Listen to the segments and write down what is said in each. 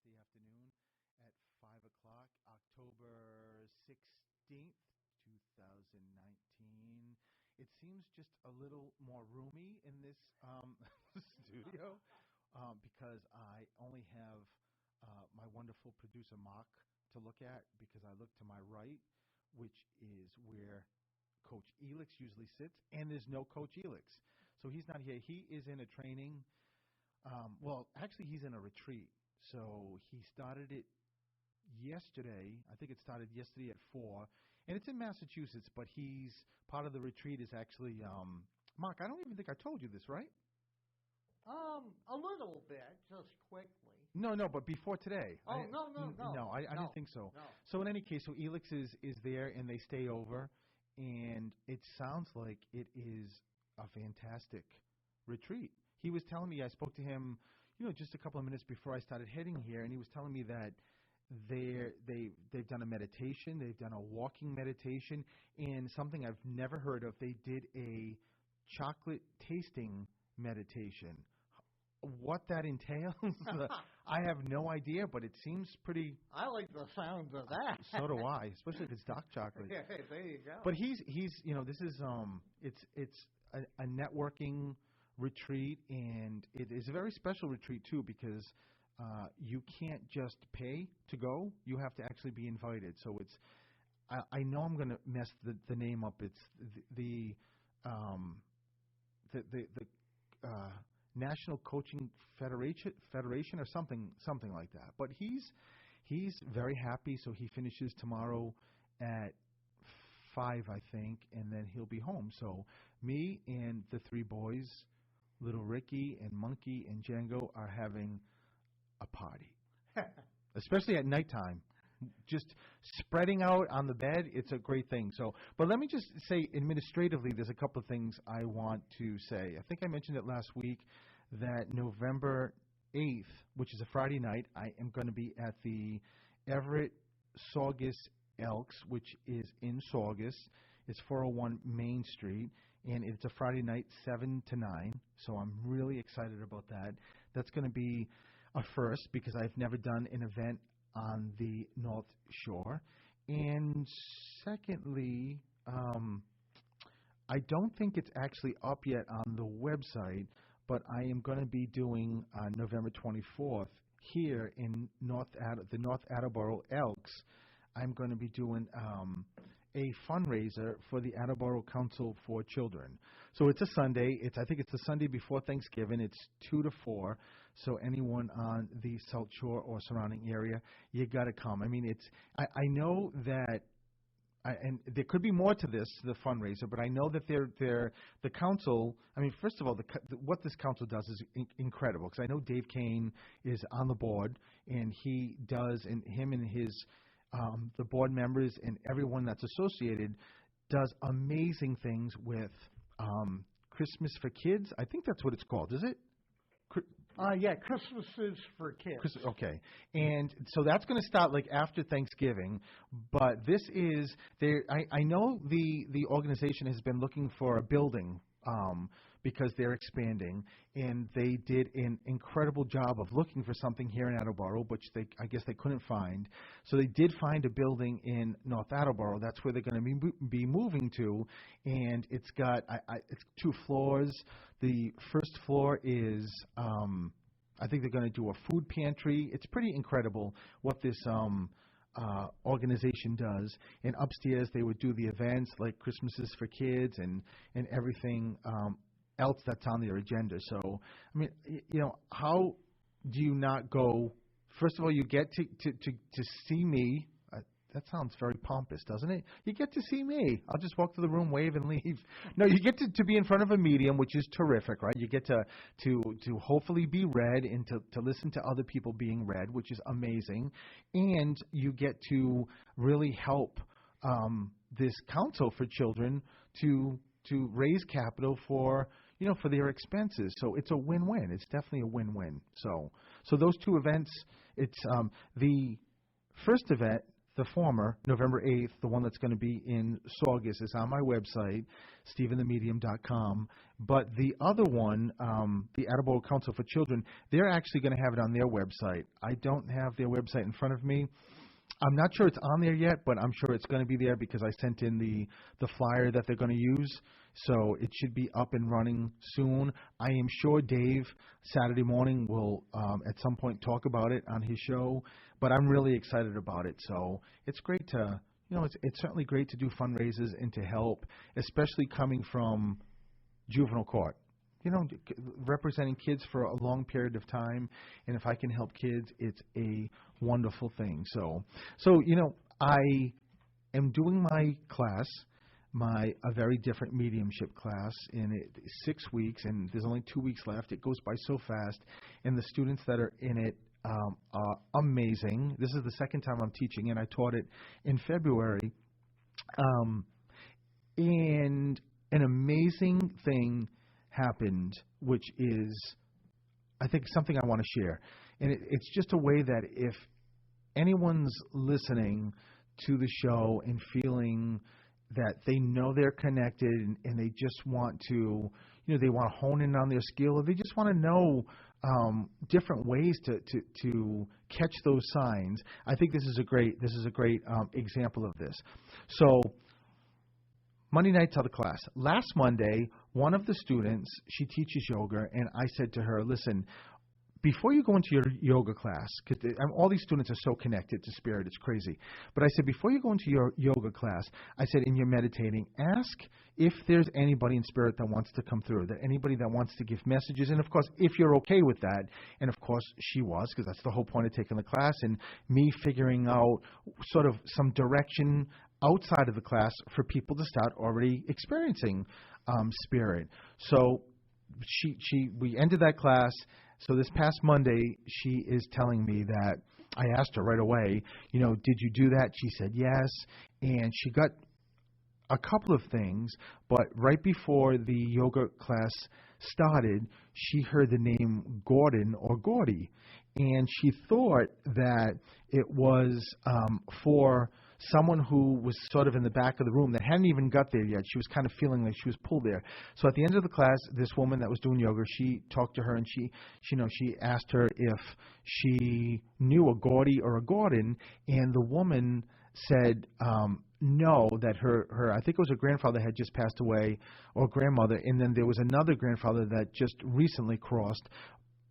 Thursday afternoon at 5 o'clock, October 16th, 2019. It seems just a little more roomy in this studio because I only have my wonderful producer, Mark, to look at because I look to my right, which is where Coach Elix usually sits, and there's no Coach Elix. So he's not here. He is in a training. Well, actually, he's in a retreat. So he started it yesterday. I think it started yesterday at 4. And it's in Massachusetts, but he's part of the retreat is actually, Mark, I don't even think I told you this, right? A little bit, just quickly. No, but before today. Oh, no. No, I didn't think so. No. So in any case, so Elix is there, and they stay over, and it sounds like it is a fantastic retreat. He was telling me, I spoke to him, just a couple of minutes before I started heading here, and he was telling me that they've done a meditation, they've done a walking meditation, and something I've never heard of, they did a chocolate tasting meditation. What that entails, I have no idea, but it seems pretty... I like the sound of that. So do I, especially if it's dark chocolate. Yeah, there you go. But he's this is it's a networking retreat, and it is a very special retreat too because you can't just pay to go; you have to actually be invited. So it's I know I'm going to mess the name up. It's the National Coaching Federation or something like that. But he's very happy. So he finishes tomorrow at 5, I think, and then he'll be home. So me and the 3 boys, little Ricky and Monkey and Django, are having a party, especially at nighttime. Just spreading out on the bed, it's a great thing. So, but let me just say, administratively, there's a couple of things I want to say. I think I mentioned it last week that November 8th, which is a Friday night, I am going to be at the Everett Saugus Elks, which is in Saugus. It's 401 Main Street, and it's a Friday night, 7 to 9. So I'm really excited about that. That's going to be a first because I've never done an event on the North Shore. And secondly, I don't think it's actually up yet on the website, but I am going to be doing November 24th here in the North Attleboro Elks. I'm going to be doing a fundraiser for the Attleboro Council for Children. So it's a Sunday. I think it's the Sunday before Thanksgiving. It's 2 to 4. So anyone on the South Shore or surrounding area, you got to come. I mean, I know that, and there could be more to this, the fundraiser, but I know that the council. I mean, first of all, what this council does is incredible because I know Dave Kane is on the board, and he does, and him and his the board members and everyone that's associated does amazing things with Christmas for Kids. I think that's what it's called, is it? Yeah, Christmas is for kids. Okay. And so that's going to start like after Thanksgiving, but this is there. I know the organization has been looking for a building because they're expanding, and they did an incredible job of looking for something here in Attleboro, which I guess they couldn't find. So they did find a building in North Attleboro. That's where they're going to be moving to, and it's got it's 2 floors. The first floor is I think they're going to do a food pantry. It's pretty incredible what this organization does, and upstairs they would do the events like Christmases for Kids and everything else that's on their agenda. So I mean, how do you not go? First of all, you get to see me. That sounds very pompous, doesn't it? You get to see me. I'll just walk to the room, wave, and leave. No, you get to be in front of a medium, which is terrific, right? You get to hopefully be read and to listen to other people being read, which is amazing. And you get to really help this council for children to raise capital for their expenses. So it's a win-win. It's definitely a win-win. So those 2 events, it's the first event, the former, November 8th, the one that's going to be in Saugus, is on my website, stephenthemedium.com. But the other one, the Attleboro Council for Children, they're actually going to have it on their website. I don't have their website in front of me. I'm not sure it's on there yet, but I'm sure it's going to be there because I sent in the flyer that they're going to use. So it should be up and running soon. I am sure Dave Saturday morning will at some point talk about it on his show, but I'm really excited about it. So it's great to, it's certainly great to do fundraisers and to help, especially coming from juvenile court. Representing kids for a long period of time, and if I can help kids, it's a wonderful thing. So I am doing my class, a very different mediumship class, in 6 weeks, and there's only 2 weeks left. It goes by so fast, and the students that are in it are amazing. This is the second time I'm teaching, and I taught it in February. And an amazing thing happened, which is, I think, something I want to share. And it's just a way that if anyone's listening to the show and feeling that they know they're connected and they just want to, they want to hone in on their skill, or they just want to know different ways to catch those signs, I think this is a great example of this. So Monday night to the class. Last Monday, one of the students, she teaches yoga, and I said to her, listen, before you go into your yoga class, because all these students are so connected to spirit, it's crazy. But I said, before you go into your yoga class, I said, in your meditating, ask if there's anybody in spirit that wants to come through, that anybody that wants to give messages. And, of course, if you're okay with that, and, of course, she was, because that's the whole point of taking the class, and me figuring out sort of some direction outside of the class for people to start already experiencing spirit. So we ended that class. So this past Monday, she is telling me that I asked her right away, did you do that? She said yes, and she got a couple of things, but right before the yoga class started, she heard the name Gordon or Gordy, and she thought that it was for someone who was sort of in the back of the room that hadn't even got there yet. She was kind of feeling like she was pulled there. So at the end of the class, this woman that was doing yoga, she talked to her, and she asked her if she knew a Gordy or a Gordon, and the woman said no, that her I think it was her grandfather had just passed away, or grandmother, and then there was another grandfather that just recently crossed,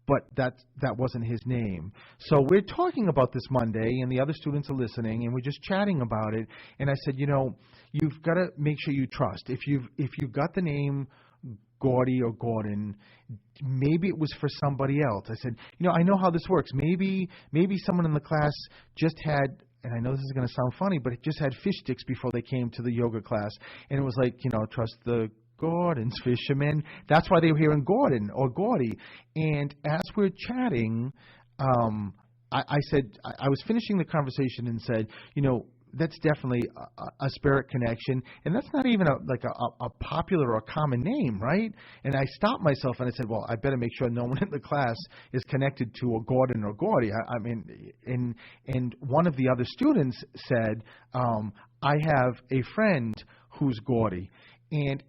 but that wasn't his name. So we're talking about this Monday, and the other students are listening, and we're just chatting about it. And I said, you've got to make sure you trust. If you've got the name Gordy or Gordon, maybe it was for somebody else. I said, I know how this works. Maybe someone in the class just had, and I know this is going to sound funny, but it just had fish sticks before they came to the yoga class, and it was like, trust the Gordon's fishermen. That's why they were hearing Gordon or Gordy. And as we're chatting, I said, I was finishing the conversation and said, that's definitely a spirit connection, and that's not even a popular or common name, right? And I stopped myself and I said, well, I better make sure no one in the class is connected to a Gordon or Gordy. I mean, and one of the other students said, I have a friend who's Gordy, and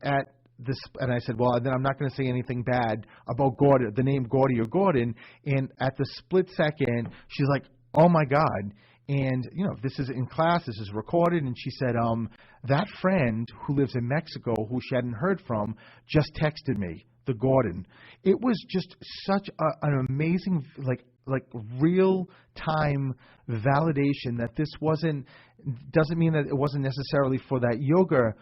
and I said, well, then I'm not going to say anything bad about Gordon, the name Gordy or Gordon. And at the split second, she's like, oh my God. And, this is in class, this is recorded. And she said, that friend who lives in Mexico, who she hadn't heard from, just texted me, the Gordon. It was just such an amazing, like real time validation that this doesn't mean that it wasn't necessarily for that yoga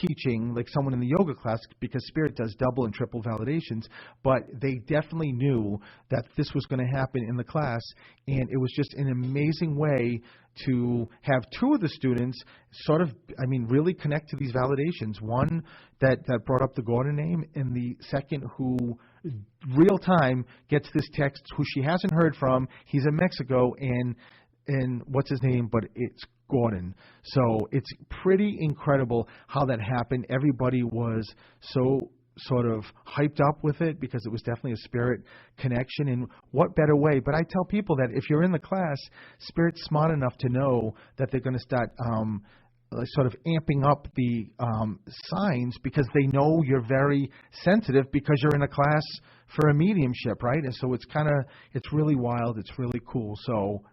teaching, like someone in the yoga class, because Spirit does double and triple validations, but they definitely knew that this was going to happen in the class, and it was just an amazing way to have two of the students sort of, really connect to these validations. One that brought up the Gordon name, and the second who real time gets this text who she hasn't heard from. He's in Mexico, and what's his name, but it's Gordon. So it's pretty incredible how that happened. Everybody was so sort of hyped up with it because it was definitely a spirit connection. And what better way? But I tell people that if you're in the class, Spirit's smart enough to know that they're going to start sort of amping up the signs because they know you're very sensitive because you're in a class for a mediumship, right? And so it's really wild. It's really cool. So,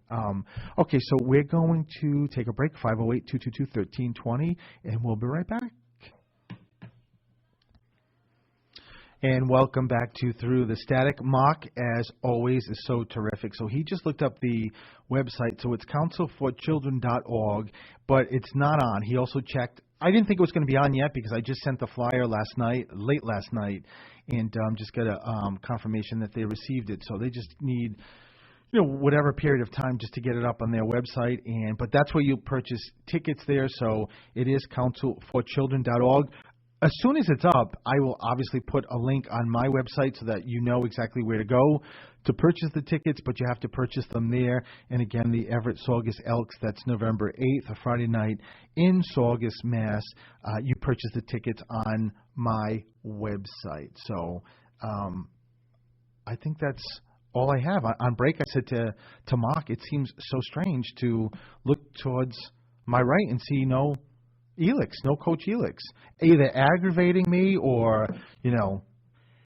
okay, so we're going to take a break, 508-222-1320, and we'll be right back. And welcome back to Through the Static. Mark, as always, is so terrific. So he just looked up the website. So it's counselforchildren.org, but it's not on. He also checked. I didn't think it was going to be on yet because I just sent the flyer late last night, and just got a confirmation that they received it. So they just need, whatever period of time just to get it up on their website. But that's where you purchase tickets there. So it is counselforchildren.org. As soon as it's up, I will obviously put a link on my website so that you know exactly where to go to purchase the tickets, but you have to purchase them there. And again, the Everett Saugus Elks, that's November 8th, a Friday night in Saugus, Mass. You purchase the tickets on my website. So I think that's all I have. On break, I said to Mark, it seems so strange to look towards my right and see no Coach Elix, either aggravating me or,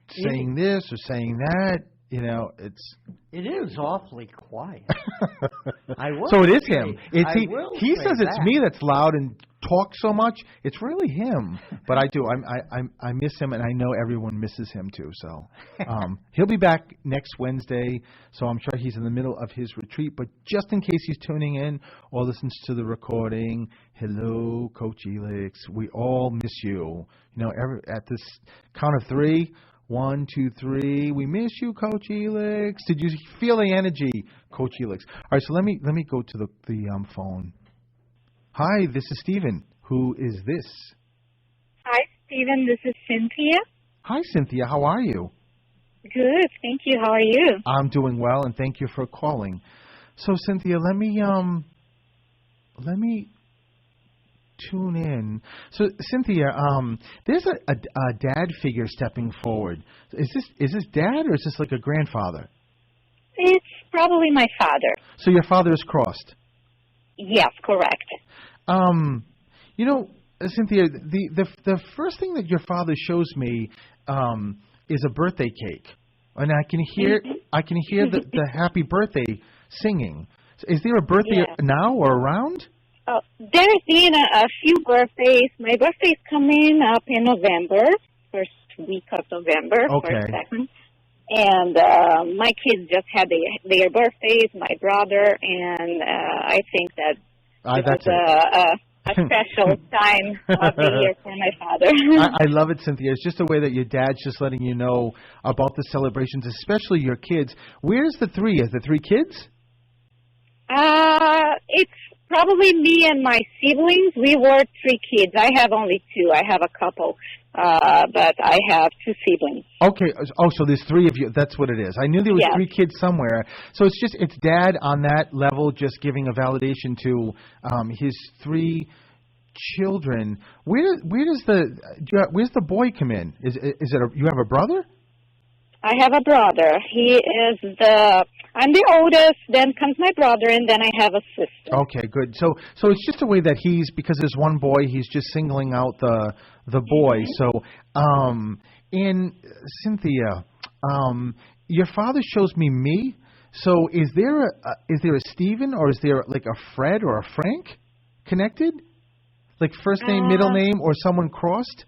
saying this or saying that. It is awfully quiet. So it is him. He says it's that. me that's loud and talks so much. It's really him. But I do. I miss him, and I know everyone misses him too. So he'll be back next Wednesday. So I'm sure he's in the middle of his retreat. But just in case he's tuning in or listens to the recording, hello, Coach Elix. We all miss you. At this count of three. 1, 2, 3. We miss you, Coach Elix. Did you feel the energy, Coach Elix? All right, so let me go to the phone. Hi, this is Stephen. Who is this? Hi, Stephen. This is Cynthia. Hi, Cynthia. How are you? Good, thank you. How are you? I'm doing well, and thank you for calling. So, Cynthia, let me tune in. So, Cynthia, there's a dad figure stepping forward. Is this dad or is this like a grandfather? It's probably my father. So your father is crossed. Yes, correct. Cynthia, the first thing that your father shows me is a birthday cake, and I can hear the happy birthday singing. Is there a birthday now or around? There's been a few birthdays. My birthday's coming up in November, first week of November, okay. First, second. And my kids just had their birthdays, my brother, and I think that that's a special time of the year for my father. I love it, Cynthia. It's just a way that your dad's just letting you know about the celebrations, especially your kids. Where's the three? Is the three kids? It's probably me and my siblings. We were 3 kids. I have only 2. I have a couple, but I have 2 siblings. Okay. Oh, so there's 3 of you. That's what it is. I knew there was 3 kids somewhere. So it's dad on that level, just giving a validation to his 3 children. Where's the boy come in? Is it you have a brother? I have a brother. I'm the oldest, then comes my brother, and then I have a sister. Okay, good. So it's just a way that because there's one boy, he's just singling out the boy. Mm-hmm. So, and Cynthia, your father shows me. So is there a Stephen, or is there like a Fred or a Frank connected? Like first name, middle name, or someone crossed?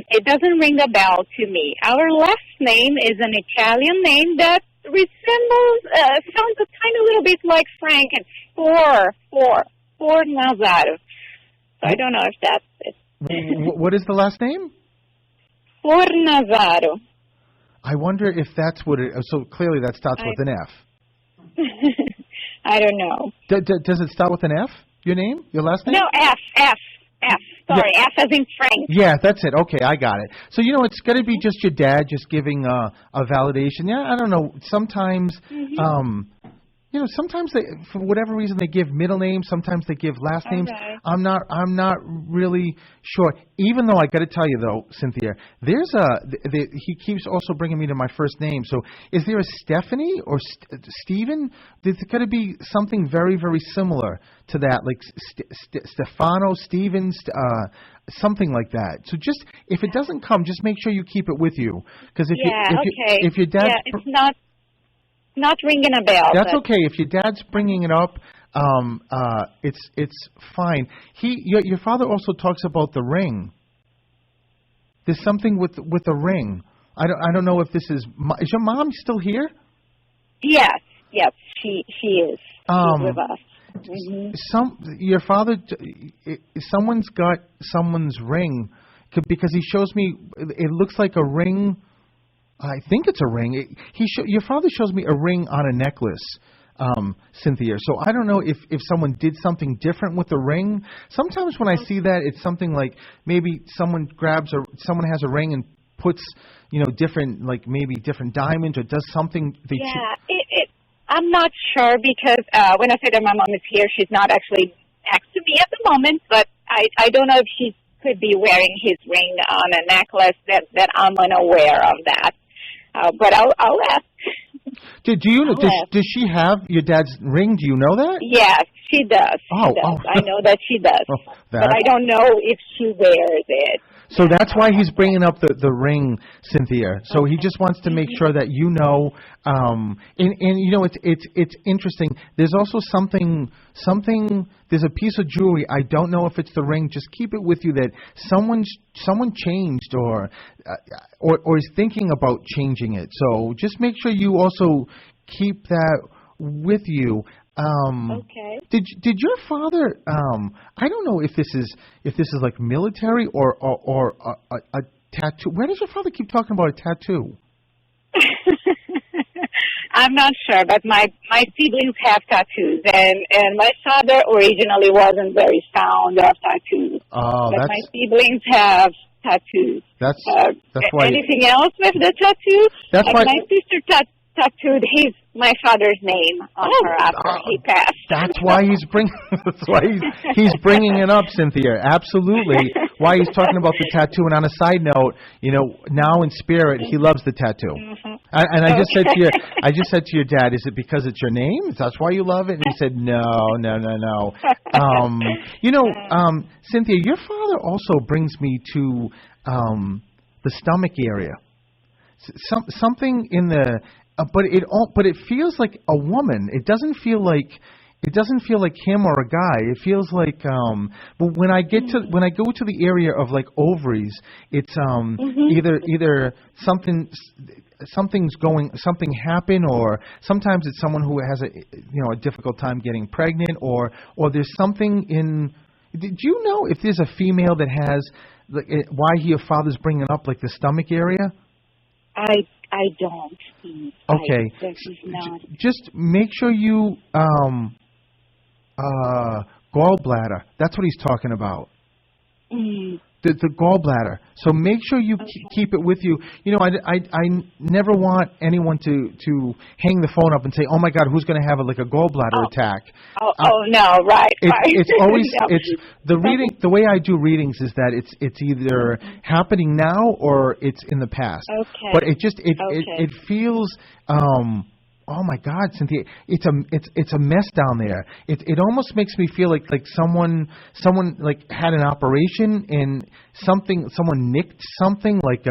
It doesn't ring a bell to me. Our last name is an Italian name that resembles, sounds a tiny little bit like Frank. It's For Nazaro. So I don't know if that's it. What is the last name? For Nazaro. I wonder if that's what it. So clearly that starts with an F. I don't know. Does it start with an F? Your name? Your last name? No, F. Sorry, F as in Frank. Yeah, that's it. Okay, I got it. So, it's going to be just your dad just giving a validation. Yeah, I don't know. Sometimes, sometimes they, for whatever reason, they give middle names. Sometimes they give last names. right. I'm not really sure. Even though I got to tell you though, Cynthia, there's he keeps also bringing me to my first name. So is there a Stephanie or Stephen? There's got to be something very, very similar to that, like Stefano, Stevens, something like that. So just if it doesn't come, just make sure you keep it with you, because if your dad, it's not ringing a bell. That's okay. If your dad's bringing it up, it's fine. Your father also talks about the ring. There's something with the ring. I don't know if this is your mom still here? Yes, she is. She's with us. Mm-hmm. Your father, someone's got someone's ring, because he shows me. It looks like a ring. I think it's a ring. Your father shows me a ring on a necklace, Cynthia. So I don't know if someone did something different with the ring. Sometimes when I see that, it's something like maybe someone has a ring and puts, different, like maybe different diamonds, or does something. I'm not sure, because when I say that my mom is here, she's not actually next to me at the moment, but I don't know if she could be wearing his ring on a necklace that I'm unaware of that. But I'll ask. Do you know? Does she have your dad's ring? Do you know that? Yes, she does. Oh. I know that she does. But I don't know if she wears it. So that's why he's bringing up the ring, Cynthia. So he just wants to make sure that and it's interesting. There's also something. There's a piece of jewelry. I don't know if it's the ring. Just keep it with you that someone changed or is thinking about changing it. So just make sure you also keep that with you. Okay. Did your father? I don't know if this is like military or a tattoo. Where does your father keep talking about a tattoo? I'm not sure, but my siblings have tattoos, and my father originally wasn't very fond of tattoos. Oh, but my siblings have tattoos. That's why. Anything else with the tattoo? That's why. My sister tattooed my father's name on her after he passed. That's why he's bringing it up, Cynthia. Absolutely. Why he's talking about the tattoo. And on a side note, now in spirit, he loves the tattoo. Mm-hmm. And I just said to your dad, is it because it's your name? That's why you love it? And he said, no. Cynthia, your father also brings me to the stomach area. Something in the. But it feels like a woman. It doesn't feel like him or a guy. It feels like but when I go to the area of like ovaries, it's either something happened, or sometimes it's someone who has a difficult time getting pregnant, or there's something in. Do you know if there's a female that has why your father's bringing up like the stomach area? I don't. Okay. Just make sure you gallbladder. That's what he's talking about. The gallbladder. So make sure you keep it with you. I never want anyone to hang the phone up and say, "Oh my God, who's going to have a gallbladder attack?" No, right. It's always it's the reading. The way I do readings is that it's either happening now or it's in the past. Okay. But it feels. Oh my God, Cynthia! It's a mess down there. It almost makes me feel like someone like had an operation and someone nicked something like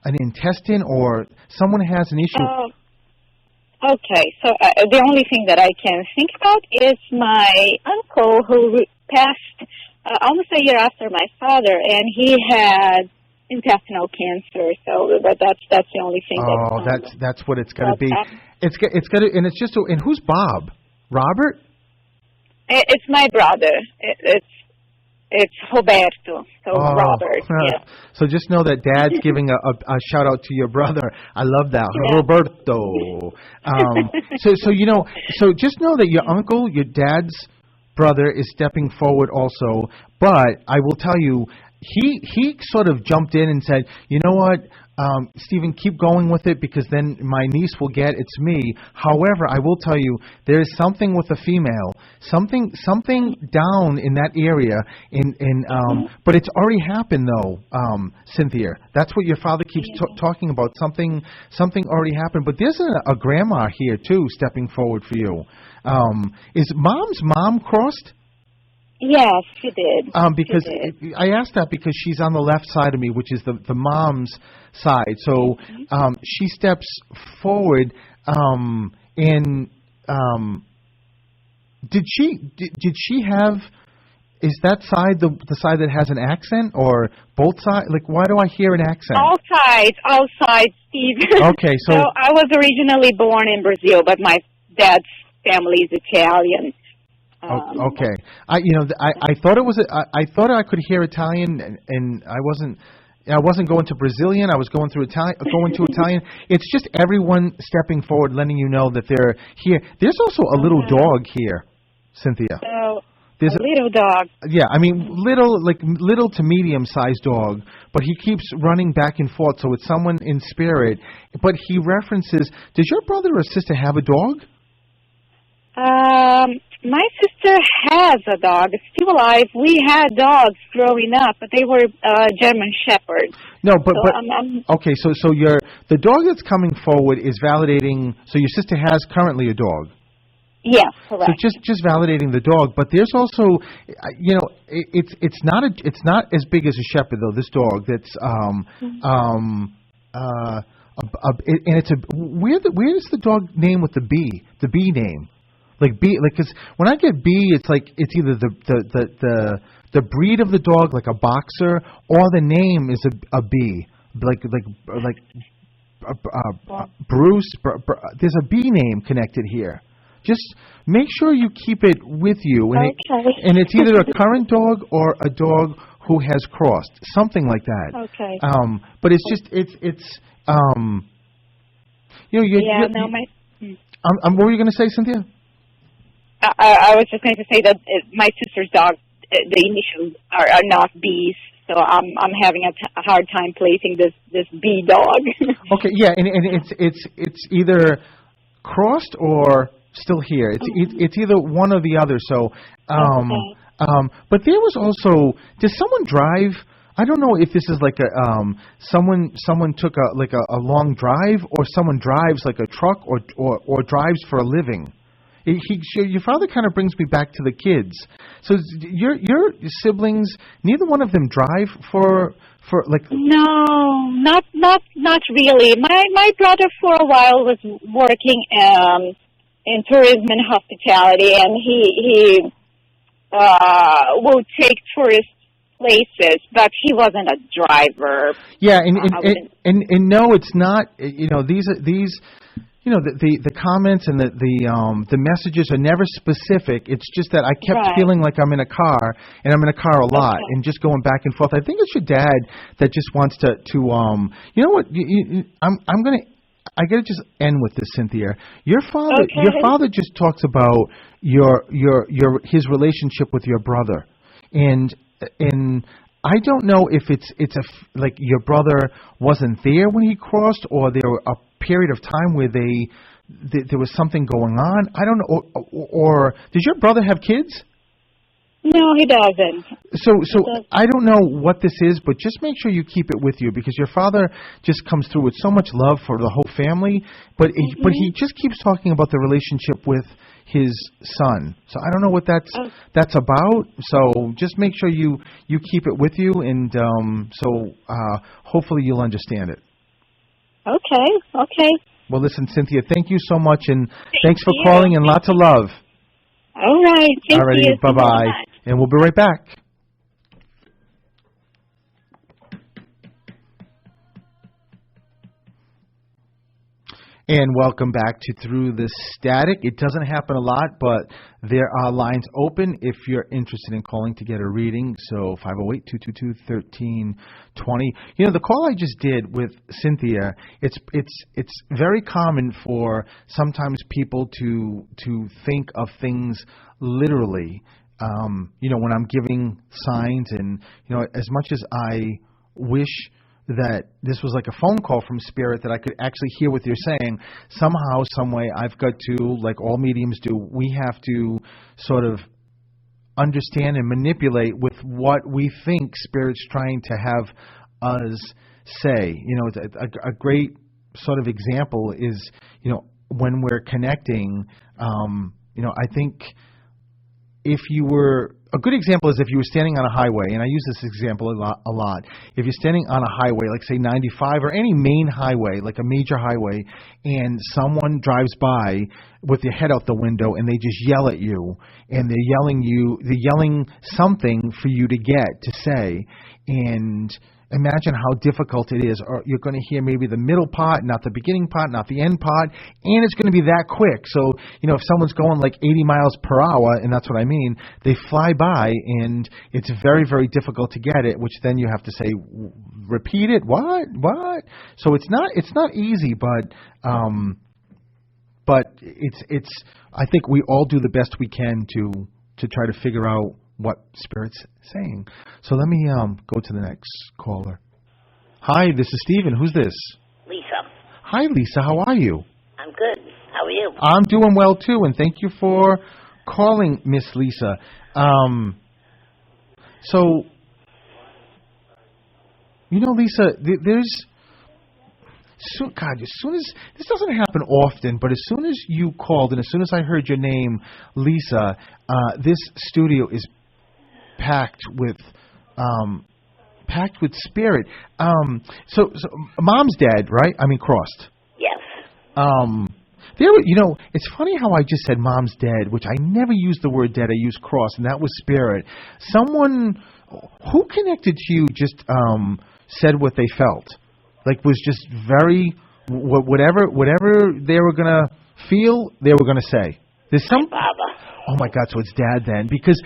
an intestine, or someone has an issue. Okay, so the only thing that I can think about is my uncle who passed almost a year after my father, and he had intestinal cancer. So that's the only thing. That's what it's got to be. It's got to, and it's just. And who's Bob? Robert? It's my brother. It's Roberto. So Robert. Yeah. So just know that Dad's giving a shout out to your brother. I love that, yeah. Roberto. So just know that your uncle, your dad's brother, is stepping forward also. But I will tell you, he sort of jumped in and said, you know what? Stephen, keep going with it because then my niece will get it's me. However, I will tell you there is something with a female, something down in that area. But it's already happened though, Cynthia. That's what your father keeps talking about. Something already happened. But there's a grandma here too, stepping forward for you. Is Mom's mom crossed? Yes, she did. Because she did. I asked that because she's on the left side of me, which is the mom's side. So she steps forward, and did she have? Is that side the side that has an accent, or both sides? Like, why do I hear an accent? All sides, Steve. Okay, so I was originally born in Brazil, but my dad's family is Italian. Okay, I thought it was. I thought I could hear Italian, and I wasn't. I wasn't going to Brazilian. I was going through Italian. It's just everyone stepping forward, letting you know that they're here. There's also a little dog here, Cynthia. So There's a little dog. Yeah, I mean little to medium-sized dog, but he keeps running back and forth. So it's someone in spirit. But he references. Does your brother or sister have a dog? My sister has a dog. It's still alive. We had dogs growing up, but they were German Shepherds. No, but okay. So the dog that's coming forward is validating. So your sister has currently a dog. Yes, correct. So just validating the dog, but there's also, it's not as big as a shepherd though. This dog that's and it's a where is the dog name with the B name? Like B, like, because when I get B, it's like it's either the breed of the dog, like a boxer, or the name is a B, like Bruce. There's a B name connected here. Just make sure you keep it with you, and it's either a current dog or a dog who has crossed, something like that. Okay. But it's just it's what were you going to say, Cynthia? I was just going to say that my sister's dog, the initials are not B's, so I'm having a hard time placing this B dog. Okay, yeah, and it's either crossed or still here. It's either one or the other. So, but there was also. Does someone drive? I don't know if this is like a someone took a long drive, or someone drives like a truck or drives for a living. Your father kind of brings me back to the kids. So your siblings, neither one of them drive for like. No, not really. My brother for a while was working in tourism and hospitality, and he will take tourist places, but he wasn't a driver. Yeah, and no, it's not. These. The comments and the messages are never specific. It's just that I kept feeling like I'm in a car, and I'm in a car a lot, and just going back and forth. I think it's your dad that just wants to you know what? I gotta just end with this, Cynthia. Your father just talks about his relationship with your brother, and I don't know if it's like your brother wasn't there when he crossed, or there were a period of time where there was something going on. I don't know. Or does your brother have kids? No, he doesn't. So I don't know what this is, but just make sure you keep it with you, because your father just comes through with so much love for the whole family, but he just keeps talking about the relationship with his son. So I don't know what that's about. So just make sure you keep it with you, and hopefully you'll understand it. Okay. Well, listen, Cynthia, thank you so much, and thanks for calling, and lots of love. All right. Thank you. Bye-bye. And we'll be right back. And welcome back to Through the Static. It doesn't happen a lot, but there are lines open if you're interested in calling to get a reading. So 508-222-1320. The call I just did with Cynthia, it's very common for sometimes people to think of things literally. When I'm giving signs, and as much as I wish that this was like a phone call from Spirit, that I could actually hear what they're saying. Somehow, some way, I've got to, like all mediums do, we have to sort of understand and manipulate with what we think Spirit's trying to have us say. You know, a great sort of example is, you know, when we're connecting, you know, I think if you were, a good example is if you were standing on a highway, and I use this example a lot. If you're standing on a highway, like say 95 or any main highway, like a major highway, and someone drives by with their head out the window and they just yell at you, and they're yelling something for you to get, to say, and imagine how difficult it is. Or you're going to hear maybe the middle part, not the beginning part, not the end part, and it's going to be that quick. So, you know, if someone's going like 80 miles per hour, and that's what I mean, they fly by, and it's very, very difficult to get it, which then you have to say, repeat it, what? So it's not easy, but it's I think we all do the best we can to try to figure out what Spirit's saying. So let me go to the next caller. Hi, this is Stephen. Who's this? Lisa. Hi, Lisa. How are you? I'm good. How are you? I'm doing well, too, and thank you for calling, Miss Lisa. So, you know, Lisa, as soon as, this doesn't happen often, but as soon as you called and as soon as I heard your name, Lisa, this studio is packed with Spirit. So Mom's dead, right? I mean, crossed. Yes. You know, it's funny how I just said Mom's dead, which I never used the word dead. I used crossed, and that was Spirit. Someone who connected to you just said what they felt. Like, was just very, whatever they were going to feel, they were going to say. There's some... My father. Oh, my God, so it's Dad then. Because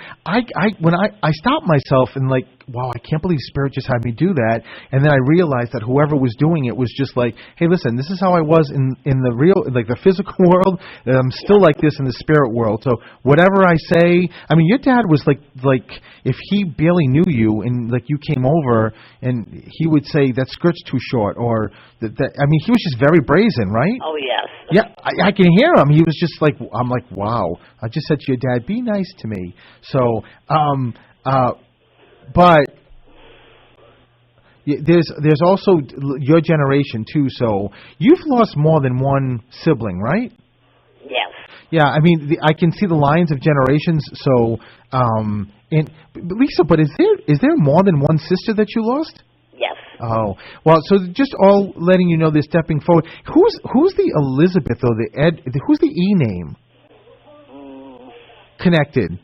when I stopped myself and like, wow, I can't believe Spirit just had me do that. And then I realized that whoever was doing it was just like, hey, listen, this is how I was in the real, like the physical world. And I'm still like this in the spirit world. So whatever I say, I mean, your dad was like if he barely knew you and like you came over and he would say that skirt's too short, or that I mean, he was just very brazen, right? Oh, yes. Yeah, I can hear him. He was just like, I'm like, wow. I just said to your dad, be nice to me. So, but there's also your generation too. So you've lost more than one sibling, right? Yes. Yeah, I mean, I can see the lines of generations. So, Lisa, but is there more than one sister that you lost? Yes. Oh, well, so just all letting you know they're stepping forward. Who's the Elizabeth or the Ed? Who's the E name? Connected.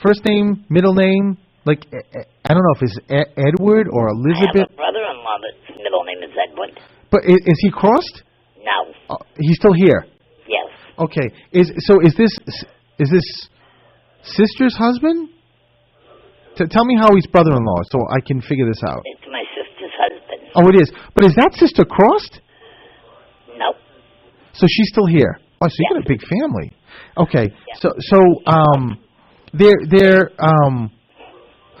First name, middle name, like, I don't know if it's Edward or Elizabeth. I have a brother-in-law that's middle name is Edward. But is he crossed? No. He's still here? Yes. Okay. Is this sister's husband? Tell me how he's brother-in-law so I can figure this out. It's my sister's husband. Oh, it is. But is that sister crossed? No. So she's still here. Oh, so you got a big family. Okay. Yeah. So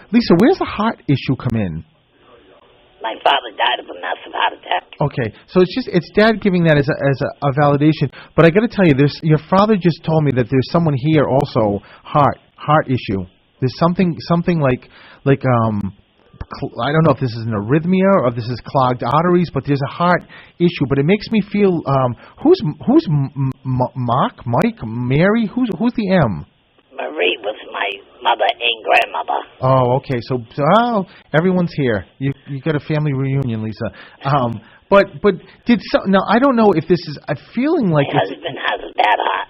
Lisa, where's the heart issue come in? My father died of a massive heart attack. Okay, so it's Dad giving that as a validation. But I got to tell you, your father just told me that there's someone here also heart issue. There's something like I don't know if this is an arrhythmia or if this is clogged arteries, but there's a heart issue. But it makes me feel who's Mike, Mary? Who's the M? Marie was my mother and grandmother. Oh, okay. So everyone's here. You got a family reunion, Lisa. But now I don't know if this is a feeling like my husband has a bad heart.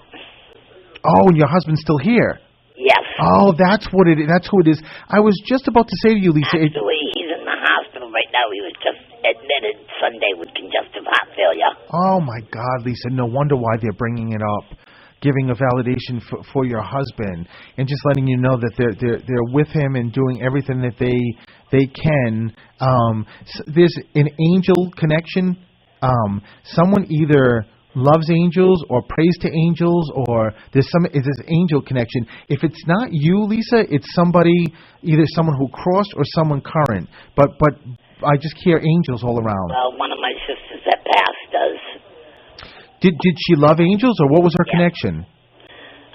Oh, and your husband's still here. Yes. Oh, that's what it is. That's who it is. I was just about to say to you, Lisa. Actually, he's in the hospital right now. He was just admitted Sunday with congestive heart failure. Oh, my God, Lisa. No wonder why they're bringing it up, giving a validation for your husband, and just letting you know that they're with him and doing everything that they can. There's an angel connection. Someone either loves angels or prays to angels, or there's this angel connection. If it's not you, Lisa, it's somebody, either someone who crossed or someone current. But I just hear angels all around. Well, one of my sisters that passed does. Did she love angels, or what was her Yeah. connection?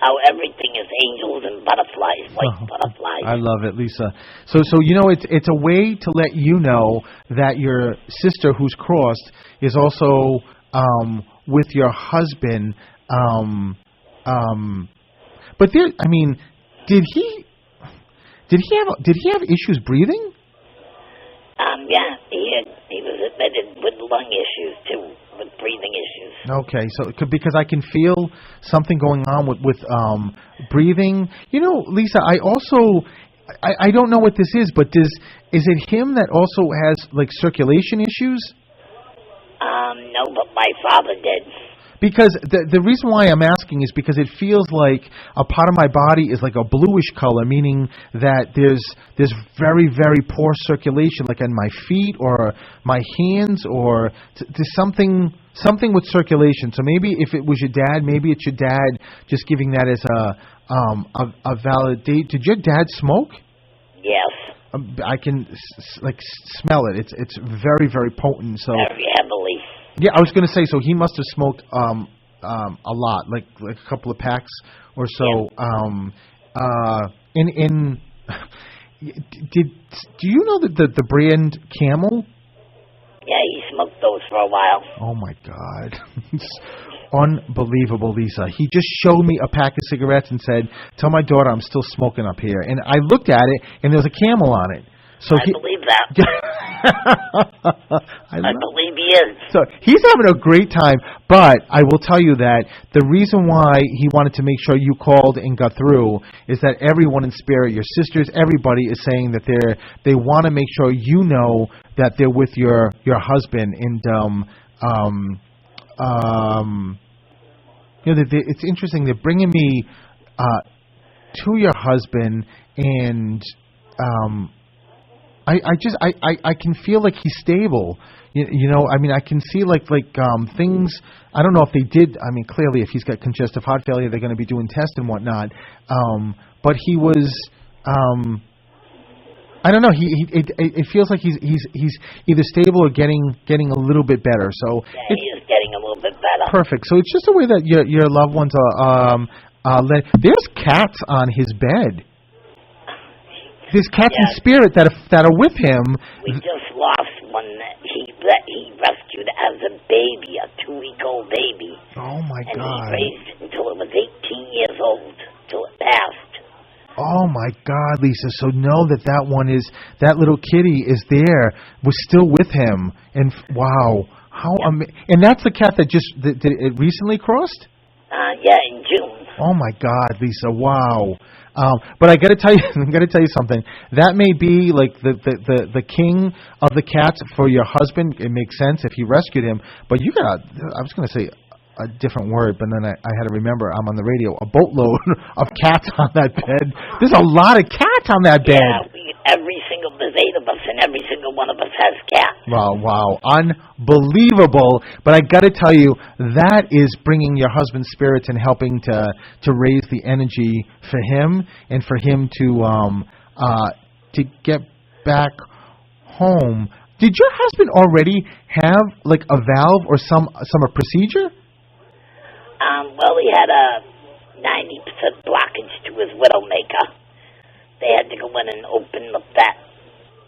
Oh, everything is angels and butterflies, white butterflies. I love it, Lisa. So it's a way to let you know that your sister who's crossed is also with your husband. But there, I mean, did he have issues breathing? Yeah, he was admitted with lung issues too, with breathing issues. Okay, so because I can feel something going on with breathing. You know, Lisa, I don't know what this is, but is it him that also has like circulation issues? No, but my father did. Because the reason why I'm asking is because it feels like a part of my body is like a bluish color, meaning that there's very, very poor circulation, like in my feet or my hands, or there's something with circulation. So maybe if it was your dad, maybe it's your dad just giving that as a validate. Did your dad smoke? Yes. I can smell it. It's very, very potent. So very heavily. Yeah, I was going to say, so he must have smoked a lot, like a couple of packs or so. Yeah. Do you know that the brand Camel? Yeah, he smoked those for a while. Oh my God, it's unbelievable, Lisa. He just showed me a pack of cigarettes and said, "Tell my daughter I'm still smoking up here." And I looked at it, and there's a Camel on it. So I believe that. I believe he is. So he's having a great time, but I will tell you that the reason why he wanted to make sure you called and got through is that everyone in spirit, your sisters, everybody is saying that they want to make sure you know that they're with your husband. And it's interesting. They're bringing me to your husband, and I can feel like he's stable. You know, I mean, I can see like things. I don't know if they did. I mean, clearly, if he's got congestive heart failure, they're going to be doing tests and whatnot. But he was. I don't know. It feels like he's either stable or getting a little bit better. So yeah, he is getting a little bit better. Perfect. So it's just a way that your loved ones are. There's cats on his bed. There's cats in spirit that are with him. We just lost one that he rescued as a baby, a 2-week-old baby. Oh my and God! And he raised it until it was 18 years old, till it passed. Oh my God, Lisa! So know that one is that little kitty is there, was still with him, and wow, how and that's the cat that did it recently crossed. Yeah, in June. Oh my God, Lisa! Wow. But I got to tell you something. That may be like the king of the cats for your husband. It makes sense if you rescued him. But you got, I was going to say a different word, but then I had to remember I'm on the radio. A boatload of cats on that bed. There's a lot of cats on that bed. Yeah, there's 8 of us, and every single one of us has cats. Wow, unbelievable! But I got to tell you, that is bringing your husband's spirits and helping to raise the energy for him and for him to get back home. Did your husband already have like a valve or some procedure? Well, he had a 90% blockage to his widowmaker. They had to go in and open up that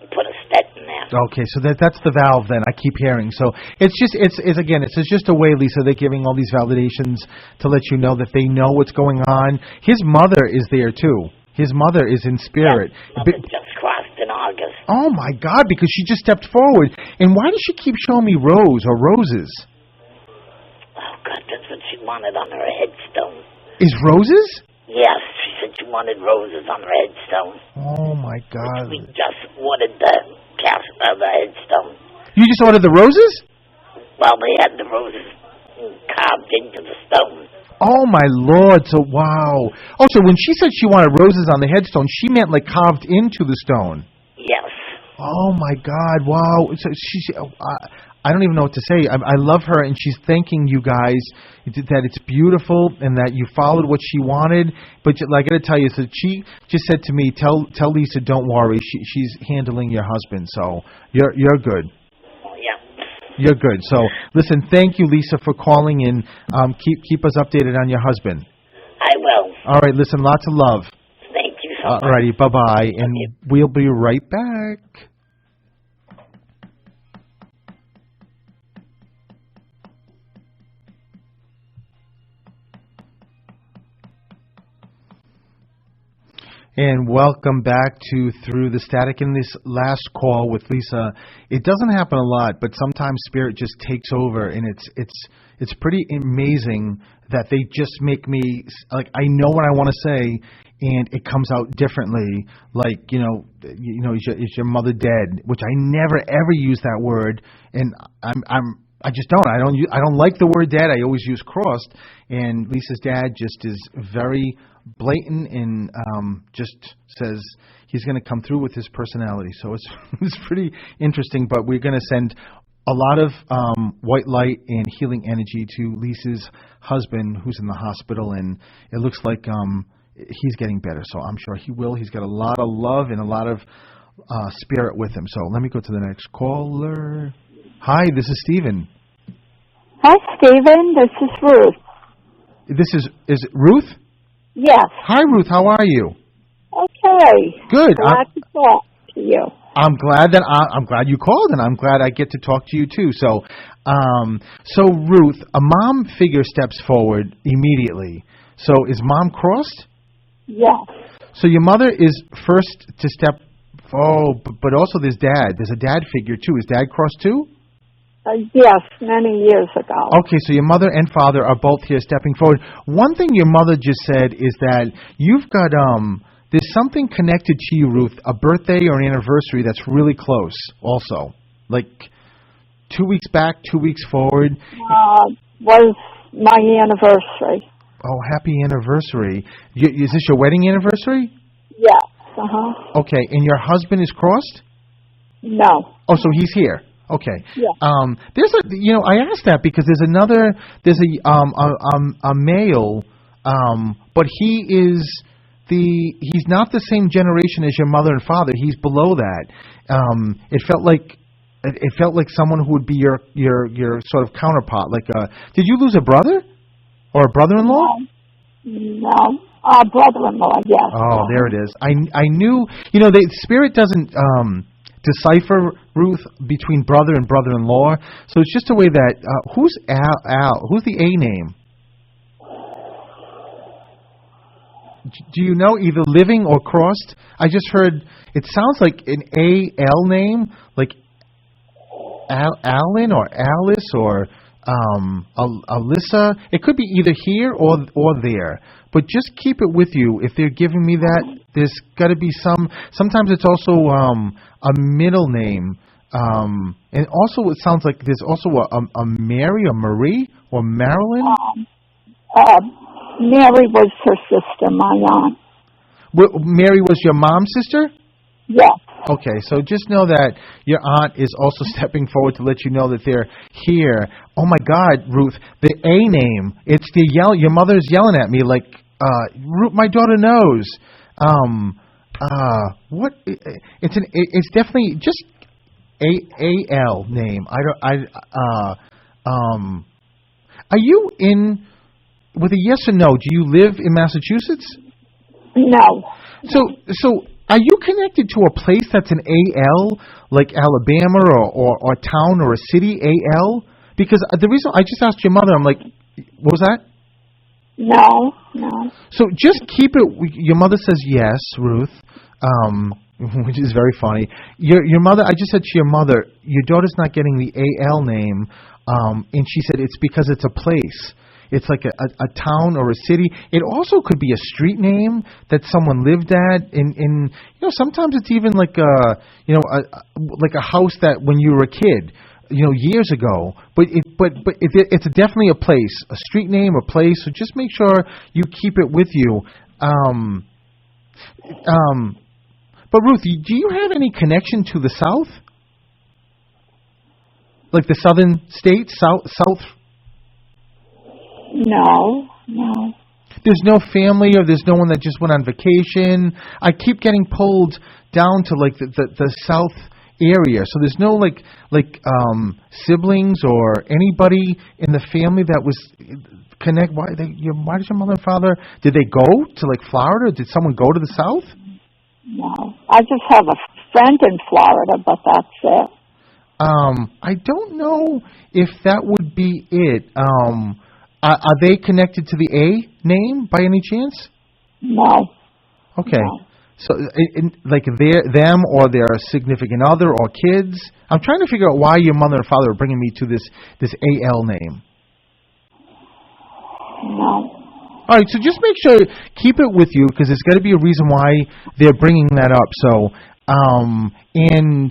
and put a stent in there. Okay, so that's the valve then. I keep hearing. So it's just a way, Lisa. They're giving all these validations to let you know that they know what's going on. His mother is there too. His mother is in spirit. Yeah, mother just crossed in August. Oh my God! Because she just stepped forward. And why does she keep showing me roses? Oh God, that's what she wanted on her headstone. Is roses? Yes, she said she wanted roses on her headstone. Oh my God! We just ordered the headstone. You just ordered the roses? Well, they had the roses carved into the stone. Oh my Lord! So wow. Oh, so when she said she wanted roses on the headstone, she meant like carved into the stone. Yes. Oh my God! Wow. So I don't even know what to say. I love her, and she's thanking you guys that it's beautiful and that you followed what she wanted. But I got to tell you, so she just said to me, "Tell Lisa, don't worry. She's handling your husband, so you're good. Yeah. You're good." So listen, thank you, Lisa, for calling in. Keep us updated on your husband. I will. All right. Listen, lots of love. Thank you so much. All righty. Bye bye, and we'll be right back. And welcome back to Through the Static. In this last call with Lisa, it doesn't happen a lot, but sometimes spirit just takes over, and it's pretty amazing that they just make me, like, I know what I want to say, and it comes out differently. Like, is your mother dead? Which I never ever use that word, and I just don't. I don't like the word dead. I always use crossed. And Lisa's dad just is very blatant and just says he's going to come through with his personality. So it's pretty interesting. But we're going to send a lot of white light and healing energy to Lisa's husband, who's in the hospital, and it looks like he's getting better. So I'm sure he will. He's got a lot of love and a lot of spirit with him. So let me go to the next caller. Hi, this is Stephen. Hi, Stephen. This is Ruth. Is it Ruth? Yes. Hi, Ruth. How are you? Okay. Good. Glad to talk to you. I'm glad you called, and I'm glad I get to talk to you too. So Ruth, a mom figure steps forward immediately. So is mom crossed? Yes. So your mother is first to step. Oh, but also there's dad. There's a dad figure too. Is dad crossed too? Yes, many years ago. Okay, so your mother and father are both here stepping forward. One thing your mother just said is that you've got there's something connected to you, Ruth, a birthday or an anniversary that's really close also. Like 2 weeks back, 2 weeks forward. Was my anniversary. Oh, happy anniversary. Is this your wedding anniversary? Yes. Uh-huh. Okay, and your husband is crossed? No. Oh, so he's here. Okay. Yeah. There's I asked that because there's a male, but he's not the same generation as your mother and father. He's below that. It felt like someone who would be your sort of counterpart. Like, did you lose a brother or a brother-in-law? No. Brother-in-law. Yes. Oh, there it is. I knew. The spirit doesn't decipher, Ruth, between brother and brother-in-law. So it's just a way that who's Al? Who's the A name? Do you know, either living or crossed? I just heard it sounds like an A-L name, like Alan or Alice or Alyssa. It could be either here or there. But just keep it with you. If they're giving me that, there's got to be sometimes it's also a middle name. And also it sounds like there's also a Mary or Marie or Marilyn. Mary was her sister, my aunt. Mary was your mom's sister? Yes. Okay, so just know that your aunt is also stepping forward to let you know that they're here. Oh my God, Ruth, the A name. It's the yell. Your mother's yelling at me like, Ruth, my daughter knows. What? It's definitely just A-L name. Are you in? With a yes or no, do you live in Massachusetts? No. So are you connected to a place that's an A-L, like Alabama or a town or a city, A-L? Because the reason I just asked your mother, I'm like, what was that? No. So just keep it, your mother says yes, Ruth, which is very funny. Your mother, I just said to your mother, your daughter's not getting the A-L name, and she said it's because it's a place. It's like a town or a city. It also could be a street name that someone lived at. In sometimes it's even like like a house that when you were a kid, years ago. But it's definitely a place, a street name, a place. So just make sure you keep it with you. But Ruth, do you have any connection to the South? Like the southern states, south? No. There's no family, or there's no one that just went on vacation. I keep getting pulled down to like the south area, so there's no like siblings or anybody in the family that was connect. Why does your mother and father, did they go to like Florida? Did someone go to the south? No. I just have a friend in Florida, but that's it. I don't know if that would be it. Are they connected to the A name by any chance? No. Okay. No. So, like them or their significant other or kids? I'm trying to figure out why your mother and father are bringing me to this AL name. No. All right, so just make sure, keep it with you, because there's got to be a reason why they're bringing that up. So, and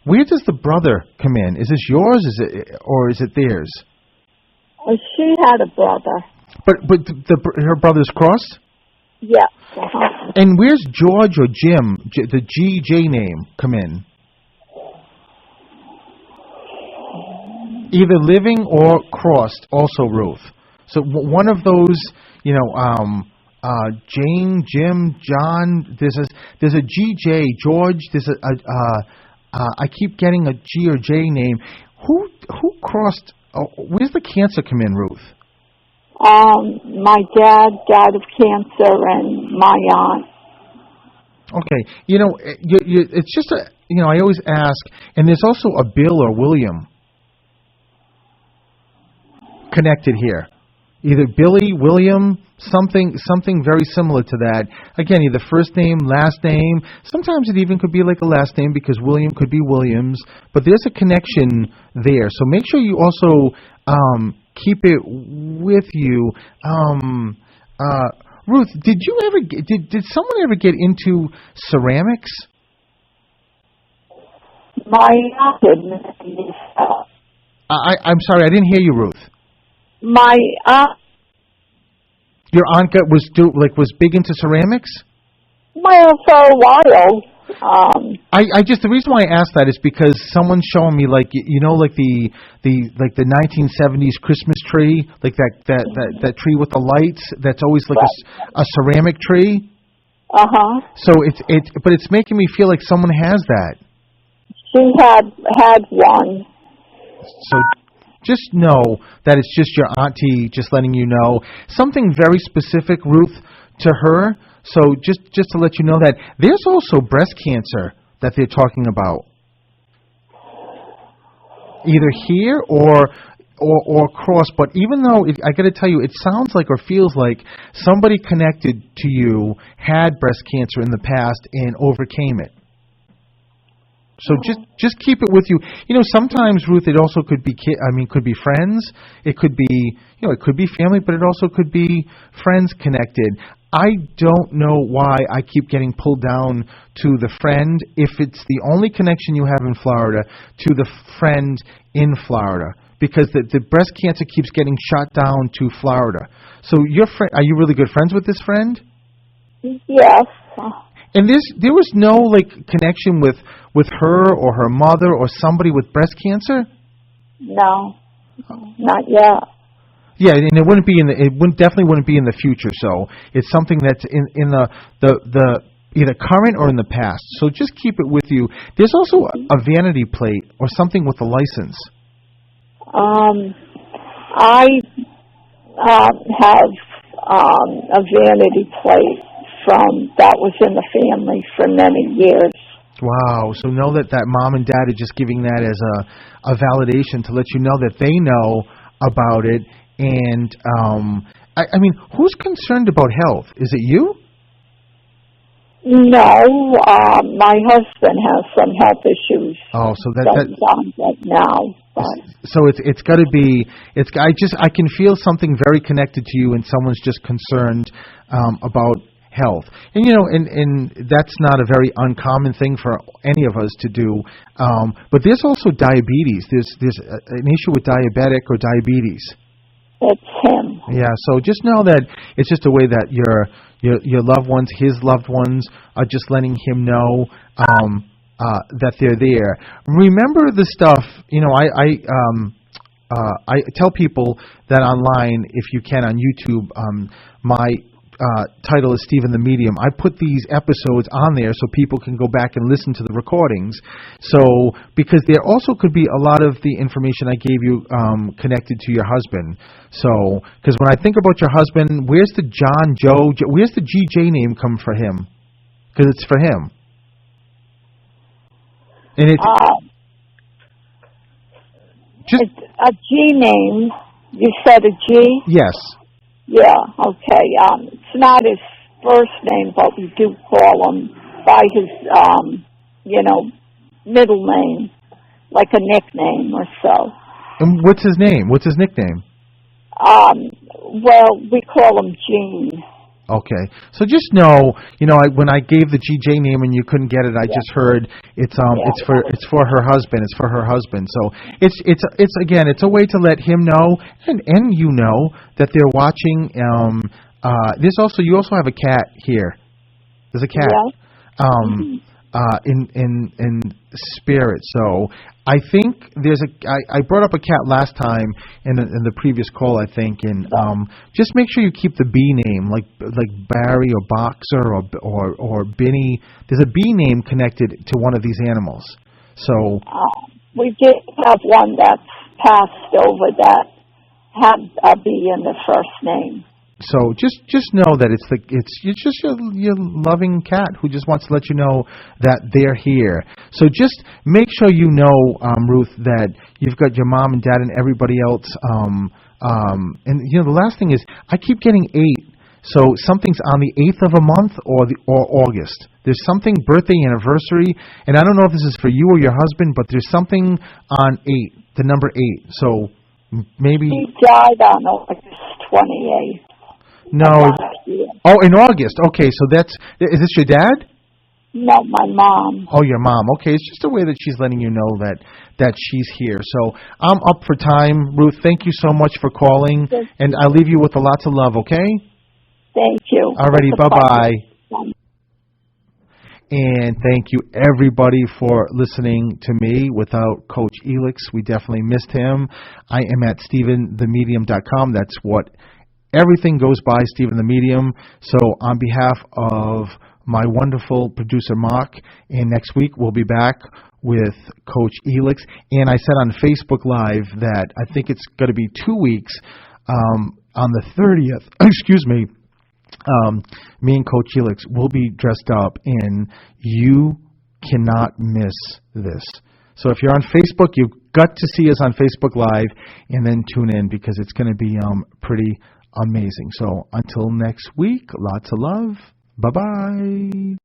where does the brother come in? Is this yours, or is it theirs? She had a brother. But her brother's crossed? Yeah. Uh-huh. And where's George or Jim, the GJ name, come in? Either living or crossed, also Ruth. So one of those, Jane, Jim, John. There's a GJ, George. I keep getting a G or J name. Who crossed? Where's the cancer come in, Ruth? My dad died of cancer, and my aunt. Okay, it's just I always ask, and there's also a Bill or William connected here. Either Billy, William, something very similar to that. Again, either first name, last name. Sometimes it even could be like a last name, because William could be Williams. But there's a connection there. So make sure you also keep it with you. Ruth, did someone ever get into ceramics? My aunt did. I'm sorry, I didn't hear you, Ruth. My aunt. Your aunt was big into ceramics? Well, for a while. The reason why I asked that is because someone's showing me like the 1970s Christmas tree, like that tree with the lights that's always like a ceramic tree. Uh-huh. So it's making me feel like someone has that. She had one. So just know that it's just your auntie just letting you know something very specific, Ruth, to her. So just to let you know that there's also breast cancer that they're talking about, either here or cross. But even though I got to tell you, it sounds like or feels like somebody connected to you had breast cancer in the past and overcame it. So just keep it with you. Sometimes, Ruth, it also could be could be friends. It could be it could be family, but it also could be friends connected. I don't know why I keep getting pulled down to the friend, if it's the only connection you have in Florida, to the friend in Florida, because the breast cancer keeps getting shot down to Florida. So your friend, are you really good friends with this friend? Yes. And there was no connection with her or her mother or somebody with breast cancer? No, not yet. Yeah, and it definitely wouldn't be in the future. So it's something that's in the either current or in the past. So just keep it with you. There's also a vanity plate or something with a license. I have a vanity plate that was in the family for many years. Wow. So know that mom and dad are just giving that as a validation to let you know that they know about it. And, who's concerned about health? Is it you? No, my husband has some health issues. Oh, so that's on right now. But. So it's got to be. I can feel something very connected to you, and someone's just concerned about health. And and that's not a very uncommon thing for any of us to do. But there's also diabetes. There's an issue with diabetic or diabetes. It's him. Yeah, so just know that it's just a way that your loved ones, his loved ones, are just letting him know that they're there. Remember the stuff. I tell people that online, if you can, on YouTube. My title is Stephen the Medium. I put these episodes on there so people can go back and listen to the recordings. So, because there also could be a lot of the information I gave you connected to your husband. So, because when I think about your husband, where's the John, Joe, where's the GJ name come for him? Because it's for him. And it's it's a G name. You said a G? Yes. Yeah, okay. It's not his first name, but we do call him by his, middle name, like a nickname or so. And what's his name? What's his nickname? Well, we call him Gene. Okay, so just know, when I gave the GJ name and you couldn't get it, I just heard it's for her husband. It's for her husband. So it's a way to let him know and you know that they're watching. You also have a cat here. There's a cat. In spirit. So I think I brought up a cat last time in the previous call, I think, and just make sure you keep the B name, like Barry or Boxer or Binny. There's a B name connected to one of these animals. So we did have one that's passed over that had a B in the first name. So just know that it's just your loving cat who just wants to let you know that they're here. So just make sure you know, Ruth, that you've got your mom and dad and everybody else. And the last thing is I keep getting 8. So something's on the 8th of a month or August. There's something birthday, anniversary, and I don't know if this is for you or your husband, but there's something on 8, the number 8. So maybe he died on August 28th. No. Oh, in August. Okay, so is this your dad? No, my mom. Oh, your mom. Okay, it's just a way that she's letting you know that she's here. So I'm up for time. Ruth, thank you so much for calling, and I leave you with lots of love, okay? Thank you. Alrighty, bye-bye. And thank you, everybody, for listening to me. Without Coach Elix, we definitely missed him. I am at StephenTheMedium.com. That's what everything goes by, Stephen the Medium. So on behalf of my wonderful producer, Mark, and next week we'll be back with Coach Elix. And I said on Facebook Live that I think it's going to be 2 weeks on the 30th. Excuse me. Me and Coach Elix will be dressed up, and you cannot miss this. So if you're on Facebook, you've got to see us on Facebook Live, and then tune in because it's going to be pretty amazing. So until next week, lots of love. Bye-bye.